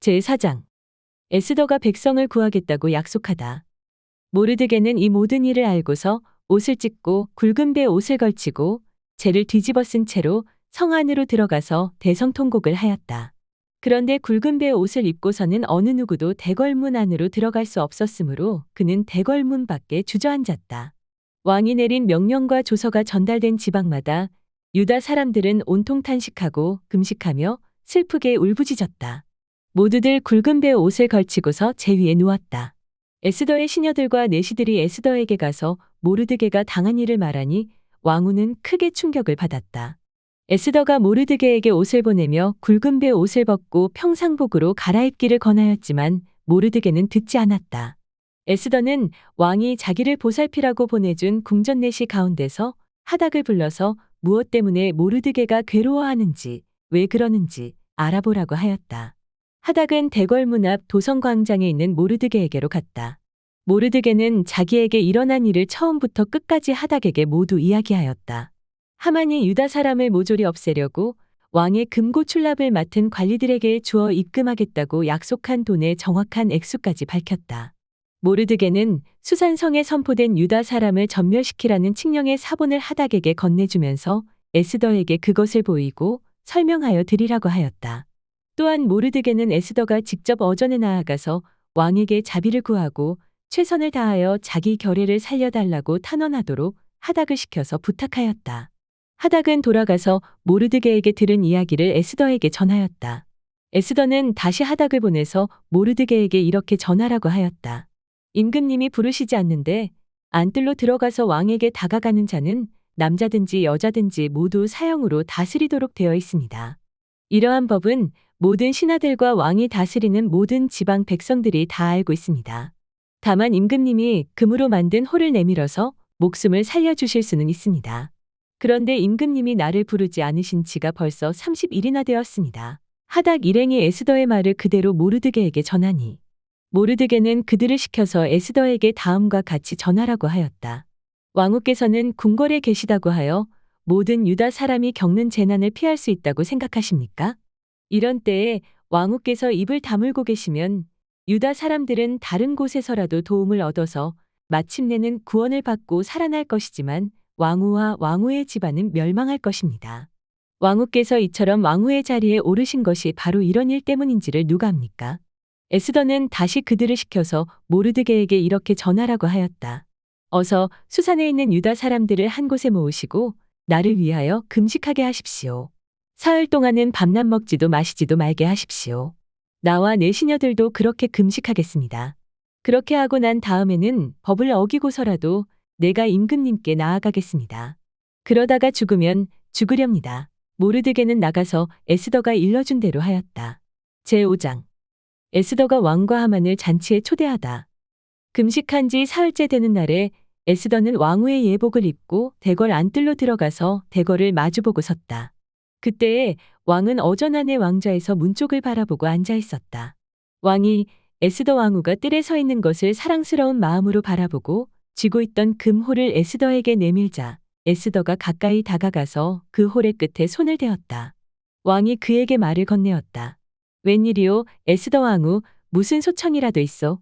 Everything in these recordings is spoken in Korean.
제4장. 에스더가 백성을 구하겠다고 약속하다. 모르드게는 이 모든 일을 알고서 옷을 찢고 굵은 배에 옷을 걸치고 재를 뒤집어 쓴 채로 성 안으로 들어가서 대성통곡을 하였다. 그런데 굵은 배의 옷을 입고서는 어느 누구도 대궐문 안으로 들어갈 수 없었으므로 그는 대궐문 밖에 주저앉았다. 왕이 내린 명령과 조서가 전달된 지방마다 유다 사람들은 온통 탄식하고 금식하며 슬프게 울부짖었다. 모두들 굵은 배의 옷을 걸치고서 재 위에 누웠다. 에스더의 시녀들과 내시들이 에스더에게 가서 모르드게가 당한 일을 말하니 왕후는 크게 충격을 받았다. 에스더가 모르드게에게 옷을 보내며 굵은 배의 옷을 벗고 평상복으로 갈아입기를 권하였지만 모르드게는 듣지 않았다. 에스더는 왕이 자기를 보살피라고 보내준 궁전 내시 가운데서 하닥을 불러서 무엇 때문에 모르드게가 괴로워하는지 왜 그러는지 알아보라고 하였다. 하닥은 대궐문 앞 도성광장에 있는 모르드게에게로 갔다. 모르드게는 자기에게 일어난 일을 처음부터 끝까지 하닥에게 모두 이야기하였다. 하만이 유다 사람을 모조리 없애려고 왕의 금고 출납을 맡은 관리들에게 주어 입금하겠다고 약속한 돈의 정확한 액수까지 밝혔다. 모르드게는 수산성에 선포된 유다 사람을 전멸시키라는 칙령의 사본을 하닥에게 건네주면서 에스더에게 그것을 보이고 설명하여 드리라고 하였다. 또한 모르드게는 에스더가 직접 어전에 나아가서 왕에게 자비를 구하고 최선을 다하여 자기 결례를 살려달라고 탄원하도록 하닥을 시켜서 부탁하였다. 하닥은 돌아가서 모르드게에게 들은 이야기를 에스더에게 전하였다. 에스더는 다시 하닥을 보내서 모르드게에게 이렇게 전하라고 하였다. 임금님이 부르시지 않는데 안뜰로 들어가서 왕에게 다가가는 자는 남자든지 여자든지 모두 사형으로 다스리도록 되어 있습니다. 이러한 법은 모든 신하들과 왕이 다스리는 모든 지방 백성들이 다 알고 있습니다. 다만 임금님이 금으로 만든 호를 내밀어서 목숨을 살려주실 수는 있습니다. 그런데 임금님이 나를 부르지 않으신 지가 벌써 30일이나 되었습니다. 하닥 일행이 에스더의 말을 그대로 모르드게에게 전하니 모르드게는 그들을 시켜서 에스더에게 다음과 같이 전하라고 하였다. 왕후께서는 궁궐에 계시다고 하여 모든 유다 사람이 겪는 재난을 피할 수 있다고 생각하십니까? 이런 때에 왕후께서 입을 다물고 계시면 유다 사람들은 다른 곳에서라도 도움을 얻어서 마침내는 구원을 받고 살아날 것이지만 왕후와 왕후의 집안은 멸망할 것입니다. 왕후께서 이처럼 왕후의 자리에 오르신 것이 바로 이런 일 때문인지를 누가 압니까? 에스더는 다시 그들을 시켜서 모르드게에게 이렇게 전하라고 하였다. 어서 수산에 있는 유다 사람들을 한 곳에 모으시고 나를 위하여 금식하게 하십시오. 사흘 동안은 밤낮 먹지도 마시지도 말게 하십시오. 나와 내 시녀들도 그렇게 금식하겠습니다. 그렇게 하고 난 다음에는 법을 어기고서라도 내가 임금님께 나아가겠습니다. 그러다가 죽으면 죽으렵니다. 모르드게는 나가서 에스더가 일러준 대로 하였다. 제5장. 에스더가 왕과 하만을 잔치에 초대하다. 금식한 지 사흘째 되는 날에 에스더는 왕후의 예복을 입고 대궐 안뜰로 들어가서 대궐을 마주보고 섰다. 그때에 왕은 어전 안의 왕좌에서 문 쪽을 바라보고 앉아 있었다. 왕이 에스더 왕후가 뜰에 서 있는 것을 사랑스러운 마음으로 바라보고 쥐고 있던 금홀을 에스더에게 내밀자 에스더가 가까이 다가가서 그 홀의 끝에 손을 대었다. 왕이 그에게 말을 건네었다. 웬일이오 에스더 왕후, 무슨 소청이라도 있어?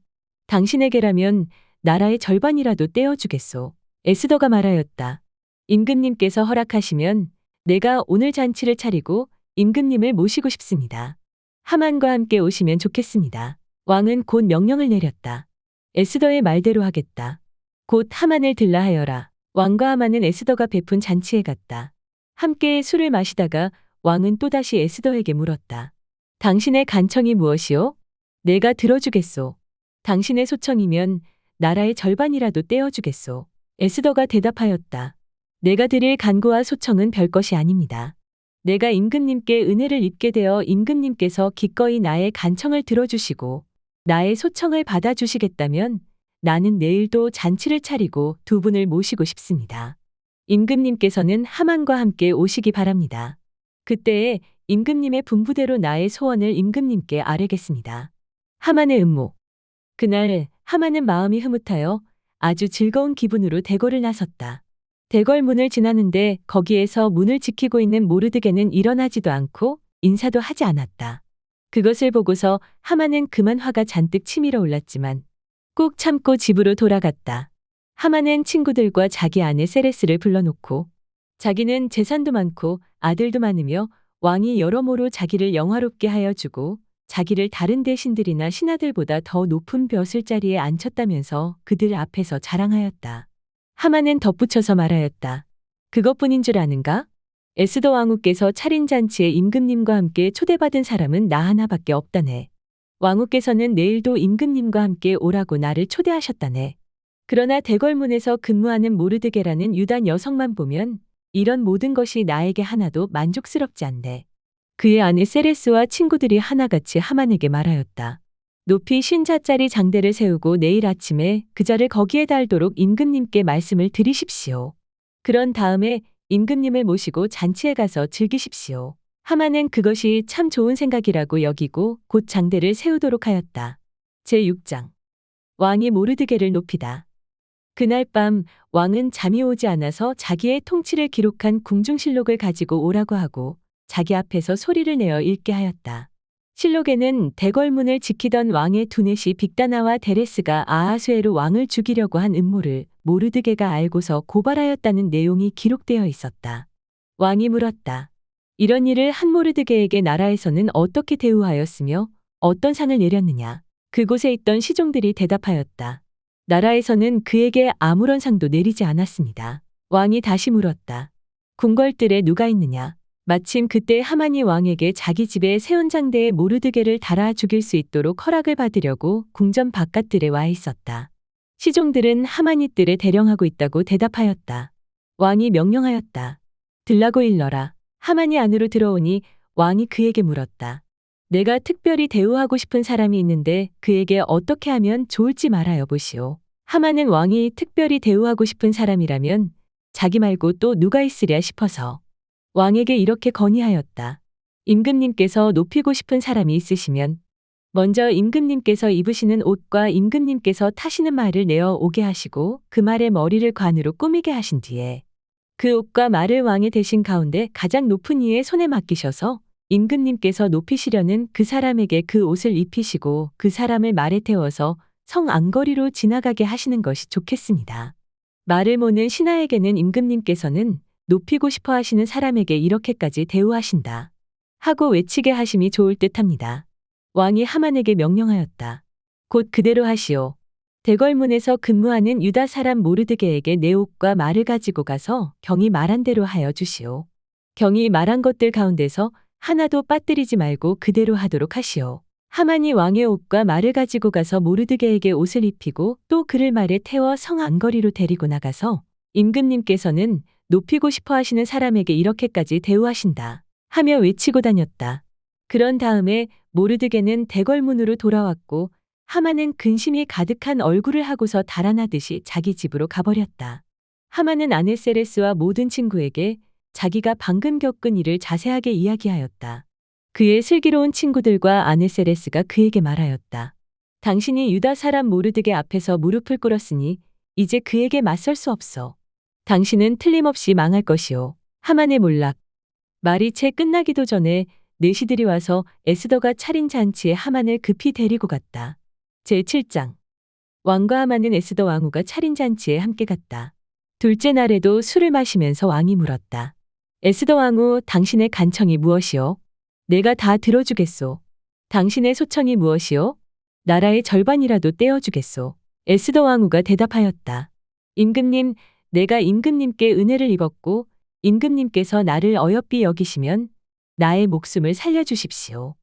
당신에게라면 나라의 절반이라도 떼어주겠소. 에스더가 말하였다. 임금님께서 허락하시면 내가 오늘 잔치를 차리고 임금님을 모시고 싶습니다. 하만과 함께 오시면 좋겠습니다. 왕은 곧 명령을 내렸다. 에스더의 말대로 하겠다. 곧 하만을 들라 하여라. 왕과 하만은 에스더가 베푼 잔치에 갔다. 함께 술을 마시다가 왕은 또다시 에스더에게 물었다. 당신의 간청이 무엇이오? 내가 들어주겠소. 당신의 소청이면 나라의 절반이라도 떼어주겠소. 에스더가 대답하였다. 내가 드릴 간구와 소청은 별것이 아닙니다. 내가 임금님께 은혜를 입게 되어 임금님께서 기꺼이 나의 간청을 들어주시고 나의 소청을 받아주시겠다면 나는 내일도 잔치를 차리고 두 분을 모시고 싶습니다. 임금님께서는 하만과 함께 오시기 바랍니다. 그때에 임금님의 분부대로 나의 소원을 임금님께 아뢰겠습니다. 하만의 음모. 그날 하만은 마음이 흐뭇하여 아주 즐거운 기분으로 대궐을 나섰다. 대궐 문을 지나는데 거기에서 문을 지키고 있는 모르드게는 일어나지도 않고 인사도 하지 않았다. 그것을 보고서 하만은 그만 화가 잔뜩 치밀어 올랐지만 꾹 참고 집으로 돌아갔다. 하만은 친구들과 자기 아내 세레스를 불러놓고 자기는 재산도 많고 아들도 많으며 왕이 여러모로 자기를 영화롭게 하여 주고 자기를 다른 대신들이나 신하들보다 더 높은 벼슬자리에 앉혔다면서 그들 앞에서 자랑하였다. 하만은 덧붙여서 말하였다. 그것뿐인 줄 아는가? 에스더 왕후께서 차린 잔치에 임금님과 함께 초대받은 사람은 나 하나밖에 없다네. 왕후께서는 내일도 임금님과 함께 오라고 나를 초대하셨다네. 그러나 대궐문에서 근무하는 모르드게라는 유다 여성만 보면 이런 모든 것이 나에게 하나도 만족스럽지 않네. 그의 아내 세레스와 친구들이 하나같이 하만에게 말하였다. 높이 50자짜리 장대를 세우고 내일 아침에 그 자를 거기에 달도록 임금님께 말씀을 드리십시오. 그런 다음에 임금님을 모시고 잔치에 가서 즐기십시오. 하만은 그것이 참 좋은 생각이라고 여기고 곧 장대를 세우도록 하였다. 제6장. 왕이 모르드게를 높이다. 그날 밤 왕은 잠이 오지 않아서 자기의 통치를 기록한 궁중실록을 가지고 오라고 하고 자기 앞에서 소리를 내어 읽게 하였다. 실록에는 대궐문을 지키던 왕의 두넷이 빅다나와 데레스가 아하수에로 왕을 죽이려고 한 음모를 모르드게가 알고서 고발하였다는 내용이 기록되어 있었다. 왕이 물었다. 이런 일을 한 모르드게에게 나라에서는 어떻게 대우하였으며 어떤 상을 내렸느냐? 그곳에 있던 시종들이 대답하였다. 나라에서는 그에게 아무런 상도 내리지 않았습니다. 왕이 다시 물었다. 궁궐들에 누가 있느냐? 마침 그때 하만이 왕에게 자기 집에 세운 장대에 모르드게를 달아 죽일 수 있도록 허락을 받으려고 궁전 바깥들에 와 있었다. 시종들은 하만이 뜰에 대령하고 있다고 대답하였다. 왕이 명령하였다. 들라고 일러라. 하만이 안으로 들어오니 왕이 그에게 물었다. 내가 특별히 대우하고 싶은 사람이 있는데 그에게 어떻게 하면 좋을지 말하여 보시오. 하만은 왕이 특별히 대우하고 싶은 사람이라면 자기 말고 또 누가 있으랴 싶어서 왕에게 이렇게 건의하였다. 임금님께서 높이고 싶은 사람이 있으시면 먼저 임금님께서 입으시는 옷과 임금님께서 타시는 말을 내어 오게 하시고 그 말의 머리를 관으로 꾸미게 하신 뒤에 그 옷과 말을 왕의 대신 가운데 가장 높은 이의 손에 맡기셔서 임금님께서 높이시려는 그 사람에게 그 옷을 입히시고 그 사람을 말에 태워서 성 안거리로 지나가게 하시는 것이 좋겠습니다. 말을 모는 신하에게는 임금님께서는 높이고 싶어 하시는 사람에게 이렇게까지 대우하신다 하고 외치게 하심이 좋을 듯합니다. 왕이 하만에게 명령하였다. 곧 그대로 하시오. 대궐문에서 근무하는 유다 사람 모르드게에게 내 옷과 말을 가지고 가서 경이 말한 대로 하여 주시오. 경이 말한 것들 가운데서 하나도 빠뜨리지 말고 그대로 하도록 하시오. 하만이 왕의 옷과 말을 가지고 가서 모르드게에게 옷을 입히고 또 그를 말에 태워 성 안거리로 데리고 나가서 임금님께서는 높이고 싶어 하시는 사람에게 이렇게까지 대우하신다 하며 외치고 다녔다. 그런 다음에 모르드게는 대궐문으로 돌아왔고 하만은 근심이 가득한 얼굴을 하고서 달아나듯이 자기 집으로 가버렸다. 하만은 아내 세레스와 모든 친구에게 자기가 방금 겪은 일을 자세하게 이야기하였다. 그의 슬기로운 친구들과 아내 세레스가 그에게 말하였다. 당신이 유다 사람 모르드게 앞에서 무릎을 꿇었으니 이제 그에게 맞설 수 없어. 당신은 틀림없이 망할 것이오. 하만의 몰락. 말이 채 끝나기도 전에 내시들이 와서 에스더가 차린 잔치에 하만을 급히 데리고 갔다. 제7장. 왕과 하만은 에스더 왕후가 차린 잔치에 함께 갔다. 둘째 날에도 술을 마시면서 왕이 물었다. 에스더 왕후, 당신의 간청이 무엇이오? 내가 다 들어주겠소. 당신의 소청이 무엇이오? 나라의 절반이라도 떼어주겠소. 에스더 왕후가 대답하였다. 임금님, 내가 임금님께 은혜를 입었고 임금님께서 나를 어여삐 여기시면 나의 목숨을 살려주십시오.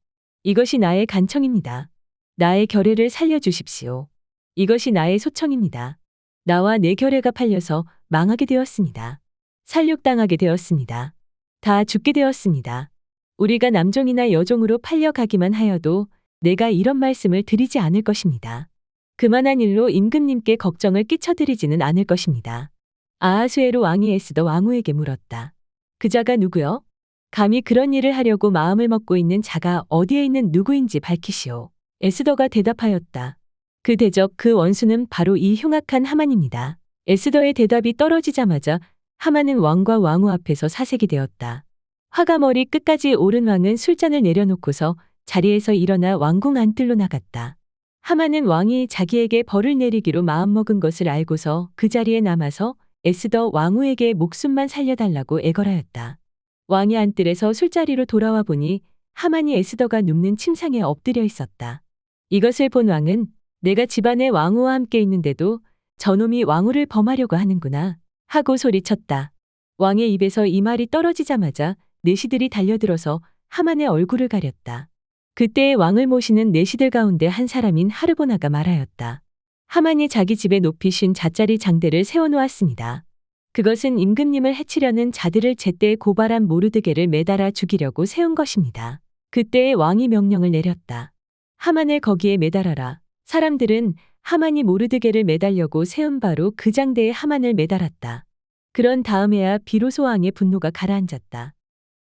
이것이 나의 간청입니다. 나의 결례를 살려주십시오. 이것이 나의 소청입니다. 나와 내 결례가 팔려서 망하게 되었습니다. 살육당하게 되었습니다. 다 죽게 되었습니다. 우리가 남종이나 여종으로 팔려가기만 하여도 내가 이런 말씀을 드리지 않을 것입니다. 그만한 일로 임금님께 걱정을 끼쳐드리지는 않을 것입니다. 아하수에로 왕이 에스더 왕후에게 물었다. 그 자가 누구요? 감히 그런 일을 하려고 마음을 먹고 있는 자가 어디에 있는 누구인지 밝히시오. 에스더가 대답하였다. 그 대적 그 원수는 바로 이 흉악한 하만입니다. 에스더의 대답이 떨어지자마자 하만은 왕과 왕후 앞에서 사색이 되었다. 화가 머리 끝까지 오른 왕은 술잔을 내려놓고서 자리에서 일어나 왕궁 안뜰로 나갔다. 하만은 왕이 자기에게 벌을 내리기로 마음먹은 것을 알고서 그 자리에 남아서 에스더 왕후에게 목숨만 살려달라고 애걸하였다. 왕이 안뜰에서 술자리로 돌아와 보니 하만이 에스더가 눕는 침상에 엎드려 있었다. 이것을 본 왕은 내가 집안의 왕후와 함께 있는데도 저놈이 왕후를 범하려고 하는구나 하고 소리쳤다. 왕의 입에서 이 말이 떨어지자마자 내시들이 달려들어서 하만의 얼굴을 가렸다. 그때의 왕을 모시는 내시들 가운데 한 사람인 하르보나가 말하였다. 하만이 자기 집에 높이 쉰 잣자리 장대를 세워놓았습니다. 그것은 임금님을 해치려는 자들을 제때 고발한 모르드게를 매달아 죽이려고 세운 것입니다. 그때의 왕이 명령을 내렸다. 하만을 거기에 매달아라. 사람들은 하만이 모르드게를 매달려고 세운 바로 그 장대에 하만을 매달았다. 그런 다음에야 비로소 왕의 분노가 가라앉았다.